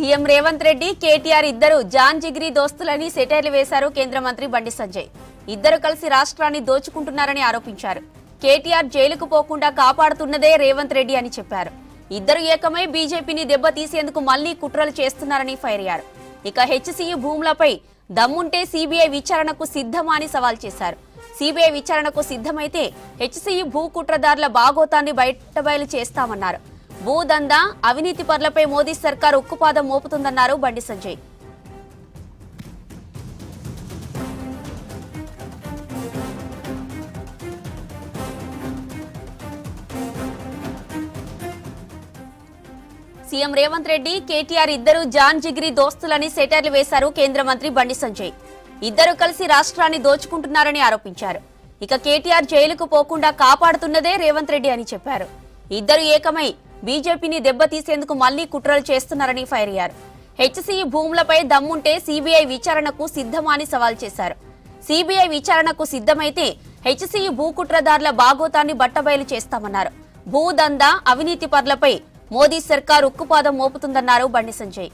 CM Revanth Reddy KTR ఇద్దరు John జిగ్రీ దోస్తులని సెటైర్లు వేశారు కేంద్ర మంత్రి బండి సంజయ్. ఇద్దరు కలిసి రాష్ట్రాన్ని దోచుకుంటున్నారని ఆరోపించారు. కేటీఆర్ జైలుకు పోకుండా కాపాడుతున్నదే రేవంత్ రెడ్డి అని చెప్పారు. ఇద్దరు ఏకమై బీజేపీని దెబ్బతీసేందుకు మళ్లీ కుట్రలు చేస్తున్నారని ఫైర్ అయ్యారు. ఇక హెచ్సీయూ భూములపై దమ్ముంటే సీబీఐ విచారణకు సిద్ధమా అని సవాల్ చేశారు. సీబీఐ విచారణకు సిద్ధమైతే హెచ్సీయూ భూ కుట్రదారుల బాగోతాన్ని బయటబయలు చేస్తామన్నారు. భూదందా అవినీతి పరులపై మోదీ సర్కార్ ఉక్కుపాదం మోపుతుందన్నారు బండి సంజయ్. సీఎం రేవంత్ రెడ్డి కేటీఆర్ ఇద్దరు జాన్ జిగ్రీ దోస్తులని సెటైర్లు వేశారు కేంద్ర మంత్రి బండి సంజయ్. ఇద్దరు కలిసి రాష్ట్రాన్ని దోచుకుంటున్నారని ఆరోపించారు. ఇక కేటీఆర్ జైలుకు పోకుండా కాపాడుతున్నదే రేవంత్ రెడ్డి అని చెప్పారు. ఇద్దరు ఏకమై బీజేపీని దెబ్బతీసేందుకు మళ్లీ కుట్రలు చేస్తున్నారని ఫైర్ అయ్యారు. హెచ్సీయూ భూములపై దమ్ముంటే సీబీఐ విచారణకు సిద్ధమా అని సవాల్ చేశారు. సీబీఐ విచారణకు సిద్ధమైతే హెచ్సీయూ భూ కుట్రదారుల బాగోతాన్ని బట్టబయలు చేస్తామన్నారు. భూదందా అవినీతి పరులపై మోదీ సర్కార్ ఉక్కుపాదం మోపుతుందన్నారు బండి సంజయ్.